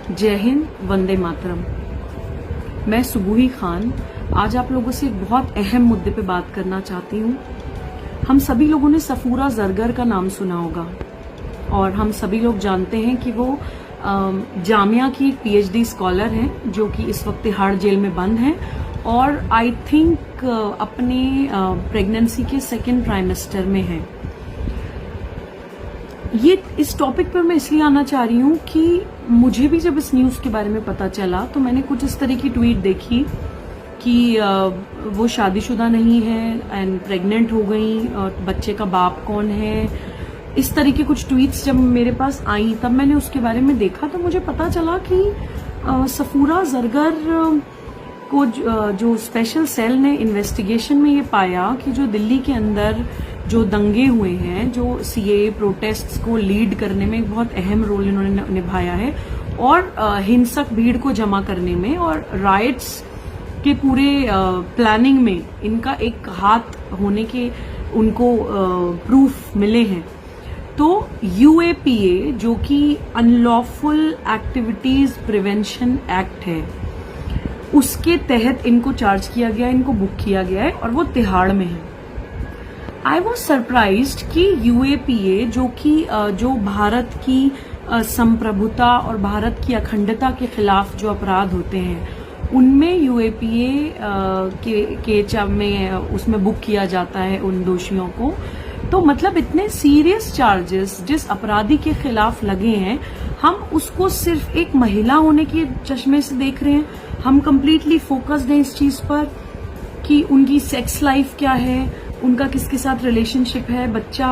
जय हिंद, वंदे मातरम। मैं सुबूही खान आज आप लोगों से एक बहुत अहम मुद्दे पे बात करना चाहती हूँ। हम सभी लोगों ने सफूरा जरगर का नाम सुना होगा और हम सभी लोग जानते हैं कि वो जामिया की पीएचडी स्कॉलर हैं जो कि इस वक्त तिहाड़ जेल में बंद हैं और आई थिंक अपने प्रेगनेंसी के सेकेंड ट्राइमेस्टर में हैं। ये इस टॉपिक पर मैं इसलिए आना चाह रही हूँ कि मुझे भी जब इस न्यूज़ के बारे में पता चला तो मैंने कुछ इस तरह की ट्वीट देखी कि वो शादीशुदा नहीं है एंड प्रेग्नेंट हो गई और बच्चे का बाप कौन है। इस तरह की कुछ ट्वीट्स जब मेरे पास आई तब मैंने उसके बारे में देखा तो मुझे पता चला कि सफूरा जरगर को जो स्पेशल सेल ने इन्वेस्टिगेशन में ये पाया कि जो दिल्ली के अंदर जो दंगे हुए हैं, जो सीएए प्रोटेस्ट्स को लीड करने में एक बहुत अहम रोल इन्होंने निभाया है और हिंसक भीड़ को जमा करने में और राइट्स के पूरे प्लानिंग में इनका एक हाथ होने के उनको प्रूफ मिले हैं। तो यूएपीए जो कि अनलॉफुल एक्टिविटीज प्रिवेंशन एक्ट है उसके तहत इनको चार्ज किया गया, इनको बुक किया गया है और वो तिहाड़ में है। आई वॉज सरप्राइज्ड कि यूएपीए जो कि जो भारत की संप्रभुता और भारत की अखंडता के खिलाफ जो अपराध होते हैं उनमें यूएपीए के में उसमें बुक किया जाता है उन दोषियों को। तो मतलब इतने सीरियस चार्जेस जिस अपराधी के खिलाफ लगे हैं हम उसको सिर्फ एक महिला होने के चश्मे से देख रहे हैं। हम कंप्लीटली फोकस्ड हैं इस चीज पर कि उनकी सेक्स लाइफ क्या है, उनका किसके साथ रिलेशनशिप है, बच्चा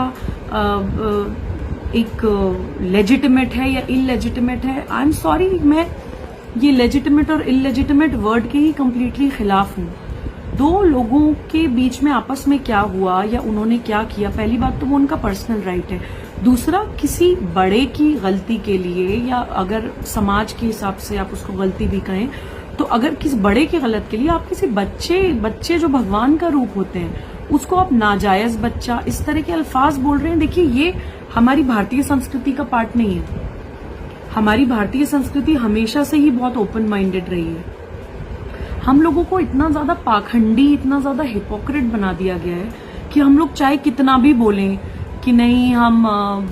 एक लेजिटिमेट है या इलेजिटिमेट है। आई एम सॉरी, मैं ये लेजिटिमेट और इलेजिटिमेट वर्ड के ही कंप्लीटली खिलाफ हूँ। दो लोगों के बीच में आपस में क्या हुआ या उन्होंने क्या किया, पहली बात तो वो उनका पर्सनल राइट है। दूसरा, किसी बड़े की गलती के लिए या अगर समाज के हिसाब से आप उसको गलती भी कहें तो अगर किसी बड़े की गलत के लिए आप किसी बच्चे जो भगवान का रूप होते हैं उसको आप नाजायज बच्चा इस तरह के अल्फाज बोल रहे हैं। देखिए, ये हमारी भारतीय संस्कृति का पार्ट नहीं है। हमारी भारतीय संस्कृति हमेशा से ही बहुत ओपन माइंडेड रही है। हम लोगों को इतना ज्यादा पाखंडी, इतना ज्यादा हिपोक्रेट बना दिया गया है कि हम लोग चाहे कितना भी बोलें कि नहीं हम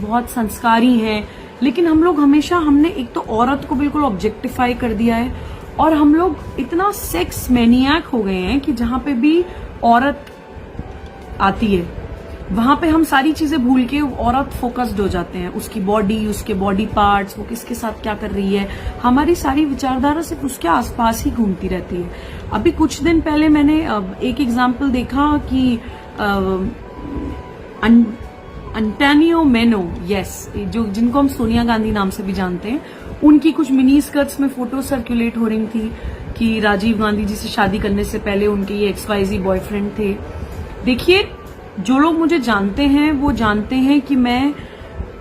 बहुत संस्कारी हैं, लेकिन हम लोग हमेशा हमने एक तो औरत को बिल्कुल ऑब्जेक्टिफाई कर दिया है और हम लोग इतना सेक्स मैनियाक हो गए हैं कि जहां पे भी औरत आती है वहां पे हम सारी चीजें भूल के औरत फोकस्ड हो जाते हैं, उसकी बॉडी, उसके बॉडी पार्ट्स, वो किसके साथ क्या कर रही है। हमारी सारी विचारधारा सिर्फ उसके आसपास ही घूमती रहती है। अभी कुछ दिन पहले मैंने एक एग्जाम्पल देखा कि अंटोनियो मेनो, यस, जो जिनको हम सोनिया गांधी नाम से भी जानते हैं, उनकी कुछ मिनी स्कर्ट्स में फोटो सर्कुलेट हो रही थी कि राजीव गांधी जी से शादी करने से पहले उनके ये XYZ बॉयफ्रेंड थे। देखिए, जो लोग मुझे जानते हैं वो जानते हैं कि मैं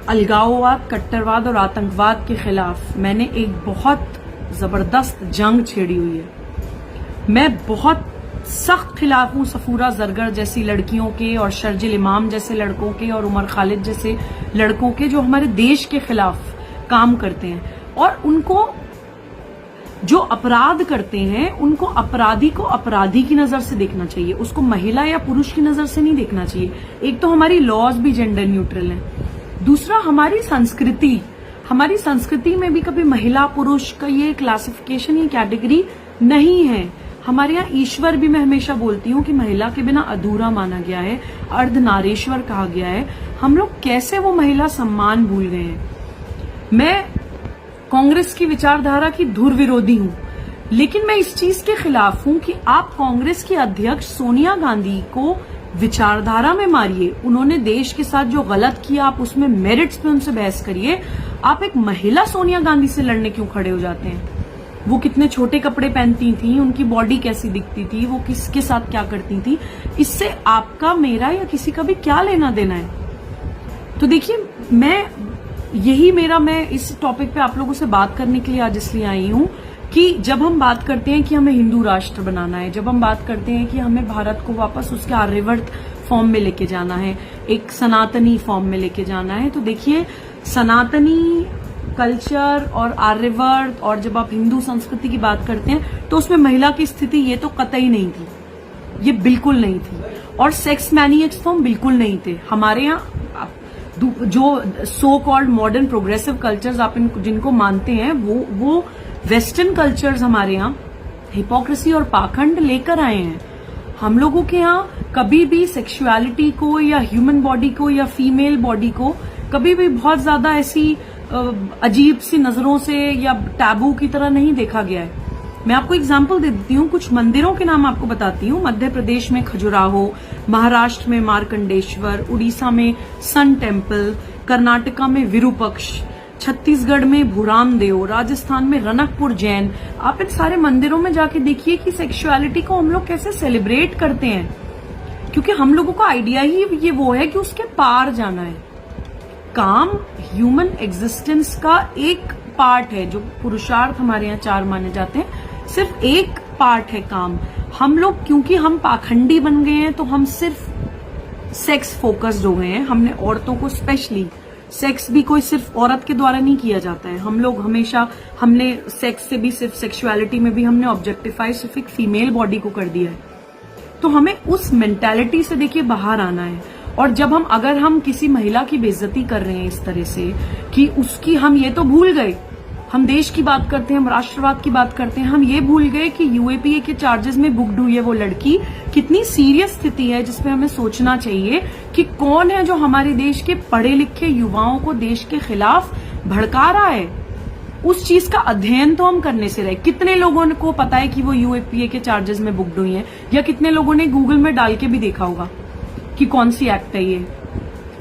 अलगाववाद, कट्टरवाद और आतंकवाद के खिलाफ मैंने एक बहुत जबरदस्त जंग छेड़ी हुई है। मैं बहुत सख्त खिलाफ हूं सफूरा जरगर जैसी लड़कियों के और शर्जिल इमाम जैसे लड़कों के और उमर खालिद जैसे लड़कों के जो हमारे देश के खिलाफ काम करते हैं और उनको जो अपराध करते हैं उनको अपराधी को अपराधी की नजर से देखना चाहिए, उसको महिला या पुरुष की नजर से नहीं देखना चाहिए। एक तो हमारी लॉज भी जेंडर न्यूट्रल हैं, दूसरा हमारी संस्कृति में भी कभी महिला पुरुष का ये क्लासिफिकेशन, ये कैटेगरी नहीं है। हमारे यहाँ ईश्वर भी, मैं हमेशा बोलती हूँ कि महिला के बिना अधूरा माना गया है, अर्धनारीश्वर कहा गया है। हम लोग कैसे वो महिला सम्मान भूल गए हैं। मैं कांग्रेस की विचारधारा की धुर विरोधी हूं, लेकिन मैं इस चीज के खिलाफ हूं कि आप कांग्रेस की अध्यक्ष सोनिया गांधी को विचारधारा में मारिए। उन्होंने देश के साथ जो गलत किया आप उसमें मेरिट्स पे उनसे बहस करिए। आप एक महिला सोनिया गांधी से लड़ने क्यों खड़े हो जाते हैं? वो कितने छोटे कपड़े पहनती थी, उनकी बॉडी कैसी दिखती थी, वो किसके साथ क्या करती थी, इससे आपका, मेरा या किसी का भी क्या लेना देना है। तो देखिए, मैं इस टॉपिक पे आप लोगों से बात करने के लिए आज इसलिए आई हूं कि जब हम बात करते हैं कि हमें हिंदू राष्ट्र बनाना है, जब हम बात करते हैं कि हमें भारत को वापस उसके आर्यवर्त फॉर्म में लेके जाना है, एक सनातनी फॉर्म में लेके जाना है, तो देखिए, सनातनी कल्चर और आर्यवर्त और जब आप हिंदू संस्कृति की बात करते हैं तो उसमें महिला की स्थिति ये तो कतई नहीं थी, ये बिल्कुल नहीं थी। और सेक्स मैनिएक्स तो हम बिल्कुल नहीं थे। हमारे यहाँ जो so called modern progressive cultures आप जिनको मानते हैं वो वेस्टर्न कल्चर्स हमारे यहाँ हिपोक्रेसी और पाखंड लेकर आए हैं। हम लोगों के यहाँ कभी भी सेक्सुअलिटी को या ह्यूमन बॉडी को या फीमेल बॉडी को कभी भी बहुत ज्यादा ऐसी अजीब सी नजरों से या टैबू की तरह नहीं देखा गया है। मैं आपको एग्जाम्पल दे देती हूँ, कुछ मंदिरों के नाम आपको बताती हूँ। मध्य प्रदेश में खजुराहो, महाराष्ट्र में मार्कंडेश्वर, उड़ीसा में सन टेम्पल, कर्नाटका में विरूपक्ष, छत्तीसगढ़ में भूरामदेव, राजस्थान में रनकपुर जैन। आप इन सारे मंदिरों में जाके देखिए कि सेक्सुअलिटी को हम लोग कैसे सेलिब्रेट करते हैं, क्योंकि हम लोगों का आइडिया ही ये वो है कि उसके पार जाना है। काम ह्यूमन एग्जिस्टेंस का एक पार्ट है। जो पुरुषार्थ हमारे यहाँ 4 माने जाते हैं, सिर्फ एक पार्ट है काम। हम लोग क्योंकि हम पाखंडी बन गए हैं तो हम सिर्फ सेक्स फोकस्ड हो गए हैं। हमने औरतों को स्पेशली, सेक्स भी कोई सिर्फ औरत के द्वारा नहीं किया जाता है। हम लोग हमेशा, हमने सेक्स से भी, सिर्फ सेक्सुअलिटी में भी हमने ऑब्जेक्टिफाई सिर्फ एक फीमेल बॉडी को कर दिया है। तो हमें उस मेंटालिटी से देखिए बाहर आना है। और जब अगर हम किसी महिला की बेइज्जती कर रहे हैं इस तरह से कि उसकी, हम ये तो भूल गए, हम देश की बात करते हैं, हम राष्ट्रवाद की बात करते हैं, हम ये भूल गए कि यूएपीए के चार्जेस में बुक्ड हुई है वो लड़की। कितनी सीरियस स्थिति है जिसपे हमें सोचना चाहिए कि कौन है जो हमारे देश के पढ़े लिखे युवाओं को देश के खिलाफ भड़का रहा है। उस चीज का अध्ययन तो हम करने से रहे। कितने लोगों को पता है कि वो यूएपीए के चार्जेस में बुक्ड हुई है, या कितने लोगों ने गूगल में डाल के भी देखा होगा कि कौन सी एक्ट है ये,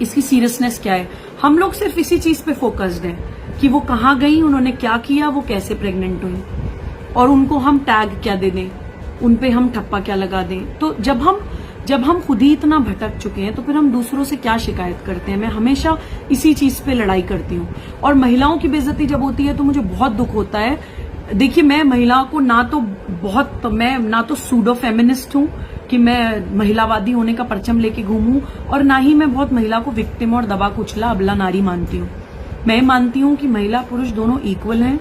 इसकी सीरियसनेस क्या है। हम लोग सिर्फ इसी चीज पे फोकस्ड हैं कि वो कहाँ गई, उन्होंने क्या किया, वो कैसे प्रेग्नेंट हुई, और उनको हम टैग क्या दे दें, उन पे हम ठप्पा क्या लगा दें। तो जब हम खुद ही इतना भटक चुके हैं तो फिर हम दूसरों से क्या शिकायत करते हैं। मैं हमेशा इसी चीज पे लड़ाई करती हूँ। और महिलाओं की बेइज्जती जब होती है तो मुझे बहुत दुख होता है। देखिए, मैं महिलाओं को मैं ना तो सूडो फेमिनिस्ट हूँ कि मैं महिलावादी होने का परचम लेके घूमूं, और ना ही मैं बहुत महिला को विक्टिम और दबा कुचला अबला नारी मानती हूँ। मैं मानती हूँ कि महिला पुरुष दोनों इक्वल हैं।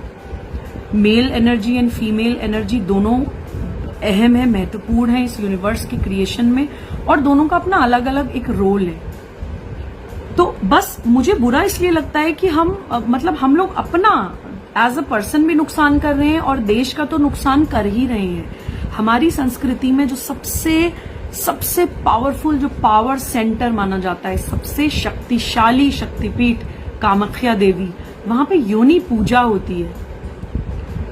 Mail energy and female energy दोनों अहम है, महत्वपूर्ण है इस यूनिवर्स की क्रिएशन में, और दोनों का अपना अलग अलग एक रोल है। तो बस मुझे बुरा इसलिए लगता है कि हम लोग अपना एज अ पर्सन भी नुकसान कर रहे हैं और देश का तो नुकसान कर ही रहे हैं। हमारी संस्कृति में जो सबसे पावरफुल, जो पावर सेंटर माना जाता है, सबसे शक्तिशाली शक्तिपीठ कामाख्या देवी, वहां पे योनि पूजा होती है।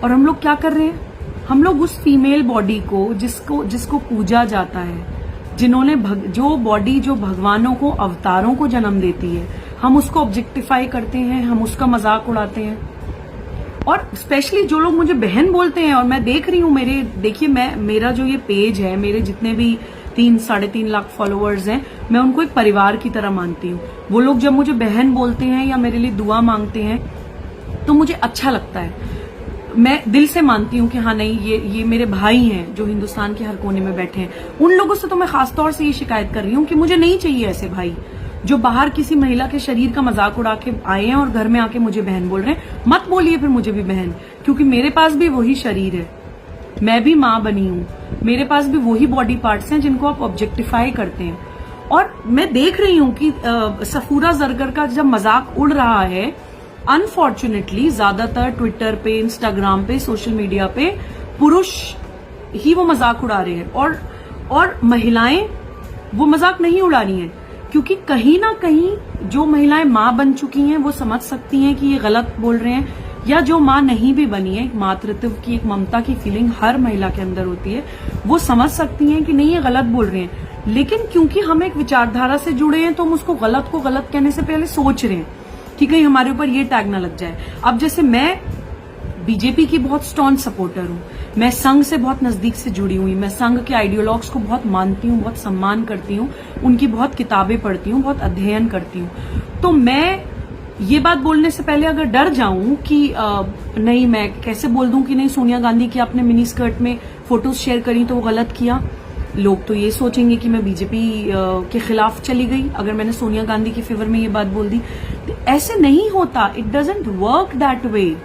और हम लोग क्या कर रहे हैं? हम लोग उस फीमेल बॉडी को जिसको पूजा जाता है, जो बॉडी जो भगवानों को, अवतारों को जन्म देती है, हम उसको ऑब्जेक्टिफाई करते हैं, हम उसका मजाक उड़ाते हैं। और स्पेशली जो लोग मुझे बहन बोलते हैं, और मैं देख रही हूँ मेरा जो ये पेज है, मेरे जितने भी 3-3.5 लाख फॉलोअर्स हैं, मैं उनको एक परिवार की तरह मानती हूँ। वो लोग जब मुझे बहन बोलते हैं या मेरे लिए दुआ मांगते हैं तो मुझे अच्छा लगता है। मैं दिल से मानती हूँ कि हाँ, नहीं, ये मेरे भाई हैं जो हिंदुस्तान के हर कोने में बैठे हैं। उन लोगों से तो मैं खासतौर से ये शिकायत कर रही हूँ कि मुझे नहीं चाहिए ऐसे भाई जो बाहर किसी महिला के शरीर का मजाक उड़ा के आए हैं और घर में आके मुझे बहन बोल रहे हैं। मत बोलिए फिर मुझे भी बहन, क्योंकि मेरे पास भी वही शरीर है, मैं भी माँ बनी हूँ, मेरे पास भी वही बॉडी पार्ट्स हैं जिनको आप ऑब्जेक्टिफाई करते हैं। और मैं देख रही हूँ कि सफूरा जरगर का जब मजाक उड़ रहा है, अनफॉर्चुनेटली ज्यादातर ट्विटर पे, इंस्टाग्राम पे, सोशल मीडिया पे पुरुष ही वो मजाक उड़ा रहे हैं, और महिलाएं वो मजाक नहीं उड़ा रही हैं, क्योंकि कहीं ना कहीं जो महिलाएं माँ बन चुकी हैं वो समझ सकती हैं कि ये गलत बोल रहे हैं, या जो माँ नहीं भी बनी है, मातृत्व की एक ममता की फीलिंग हर महिला के अंदर होती है, वो समझ सकती हैं कि नहीं, ये गलत बोल रहे हैं। लेकिन क्योंकि हम एक विचारधारा से जुड़े हैं तो हम उसको गलत को गलत कहने से पहले सोच रहे हैं कि कहीं हमारे ऊपर ये टैग ना लग जाए। अब जैसे मैं बीजेपी की बहुत स्टॉन्च सपोर्टर हूँ, मैं संघ से बहुत नजदीक से जुड़ी हुई, मैं संघ के आइडियोलॉग्स को बहुत मानती हूँ, बहुत सम्मान करती हूँ, उनकी बहुत किताबें पढ़ती हूँ, बहुत अध्ययन करती हूँ। तो मैं ये बात बोलने से पहले अगर डर जाऊं कि नहीं, मैं कैसे बोल दूं कि नहीं, सोनिया गांधी की आपने मिनी स्कर्ट में फोटोज शेयर करी तो वो गलत किया, लोग तो ये सोचेंगे कि मैं बीजेपी के खिलाफ चली गई अगर मैंने सोनिया गांधी के फेवर में ये बात बोल दी। ऐसे नहीं होता, it doesn't work that way.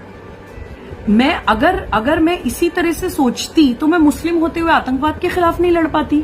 मैं अगर मैं इसी तरह से सोचती तो मैं मुस्लिम होते हुए आतंकवाद के खिलाफ नहीं लड़ पाती।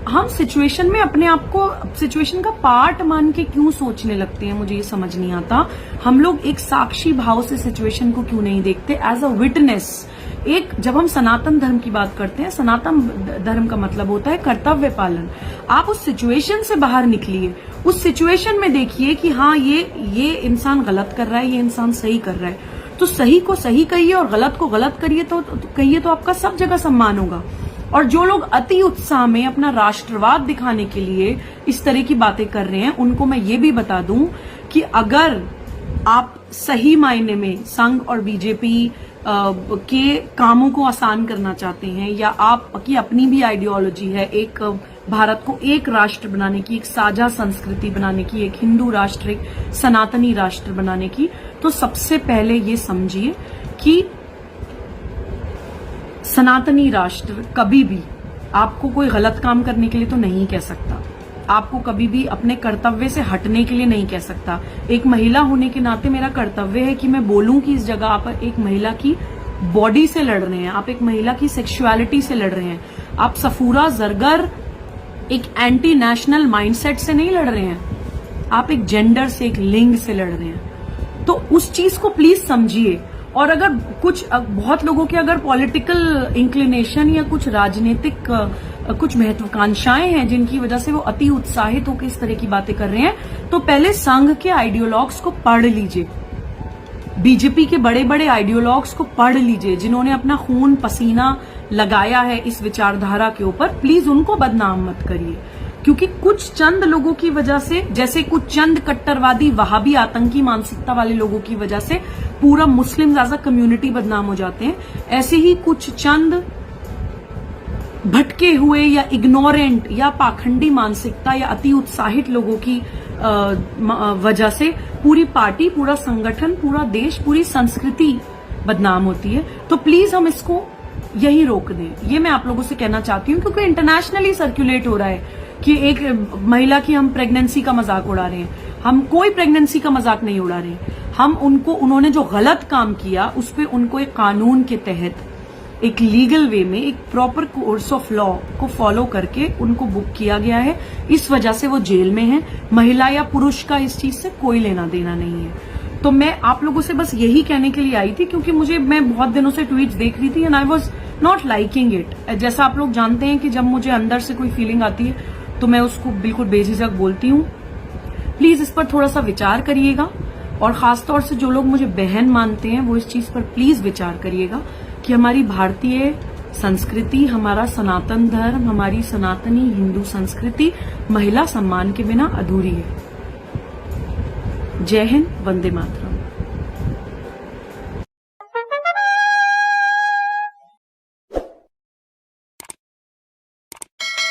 हम सिचुएशन में अपने आप को सिचुएशन का पार्ट मान के क्यों सोचने लगते हैं, मुझे ये समझ नहीं आता। हम लोग एक साक्षी भाव से सिचुएशन को क्यों नहीं देखते, एज अ विटनेस। जब हम सनातन धर्म की बात करते हैं, सनातन धर्म का मतलब होता है कर्तव्य पालन। आप उस सिचुएशन से बाहर निकलिए, उस सिचुएशन में देखिए कि हाँ ये इंसान गलत कर रहा है, ये इंसान सही कर रहा है, तो सही को सही कहिए और गलत को गलत करिए तो आपका सब जगह सम्मान होगा। और जो लोग अति उत्साह में अपना राष्ट्रवाद दिखाने के लिए इस तरह की बातें कर रहे हैं, उनको मैं ये भी बता दूं कि अगर आप सही मायने में संघ और बीजेपी के कामों को आसान करना चाहते हैं, या आपकी अपनी भी आइडियोलॉजी है एक भारत को एक राष्ट्र बनाने की, एक साझा संस्कृति बनाने की, एक हिंदू राष्ट्र, एक सनातनी राष्ट्र बनाने की, तो सबसे पहले ये समझिए कि सनातनी राष्ट्र कभी भी आपको कोई गलत काम करने के लिए तो नहीं कह सकता, आपको कभी भी अपने कर्तव्य से हटने के लिए नहीं कह सकता। एक महिला होने के नाते मेरा कर्तव्य है कि मैं बोलूं कि इस जगह आप एक महिला की बॉडी से लड़ रहे हैं, आप एक महिला की सेक्सुअलिटी से लड़ रहे हैं, आप सफूरा जरगर एक एंटी नेशनल माइंडसेट से नहीं लड़ रहे हैं, आप एक जेंडर से, एक लिंग से लड़ रहे हैं। तो उस चीज को प्लीज समझिए। और अगर बहुत लोगों के अगर पॉलिटिकल इंक्लिनेशन या कुछ राजनीतिक कुछ महत्वाकांक्षाएं हैं जिनकी वजह से वो अति उत्साहित होकर इस तरह की बातें कर रहे हैं, तो पहले संघ के आइडियोलॉग्स को पढ़ लीजिए, बीजेपी के बड़े बड़े आइडियोलॉग्स को पढ़ लीजिए, जिन्होंने अपना खून पसीना लगाया है इस विचारधारा के ऊपर। प्लीज उनको बदनाम मत करिए, क्योंकि कुछ चंद लोगों की वजह से, जैसे कुछ चंद कट्टरवादी वहाबी आतंकी मानसिकता वाले लोगों की वजह से पूरा मुस्लिम एज अ कम्युनिटी बदनाम हो जाते हैं, ऐसे ही कुछ चंद भटके हुए या इग्नोरेंट या पाखंडी मानसिकता या अति उत्साहित लोगों की वजह से पूरी पार्टी, पूरा संगठन, पूरा देश, पूरी संस्कृति बदनाम होती है। तो प्लीज हम इसको यही रोक दें, ये मैं आप लोगों से कहना चाहती हूँ, क्योंकि इंटरनेशनली सर्कुलेट हो रहा है कि एक महिला की हम प्रेगनेंसी का मजाक उड़ा रहे हैं। हम कोई प्रेगनेंसी का मजाक नहीं उड़ा रहे, हम उन्होंने जो गलत काम किया उस पर उनको एक कानून के तहत, एक लीगल वे में, एक प्रॉपर कोर्स ऑफ लॉ को फॉलो करके उनको बुक किया गया है। इस वजह से वो जेल में है। महिला या पुरुष का इस चीज से कोई लेना देना नहीं है। तो मैं आप लोगों से बस यही कहने के लिए आई थी, क्योंकि मैं बहुत दिनों से ट्वीट्स देख रही थी and I was not liking it. जैसा आप लोग जानते हैं कि जब मुझे अंदर से कोई फीलिंग आती है तो मैं उसको बिल्कुल बेझिझक बोलती हूँ। प्लीज इस पर थोड़ा सा विचार करिएगा, और खासतौर से जो लोग मुझे बहन मानते हैं वो इस चीज पर प्लीज विचार करिएगा कि हमारी भारतीय संस्कृति, हमारा सनातन धर्म, हमारी सनातनी हिंदू संस्कृति महिला सम्मान के बिना अधूरी है। जय हिंद, वंदे मातरम।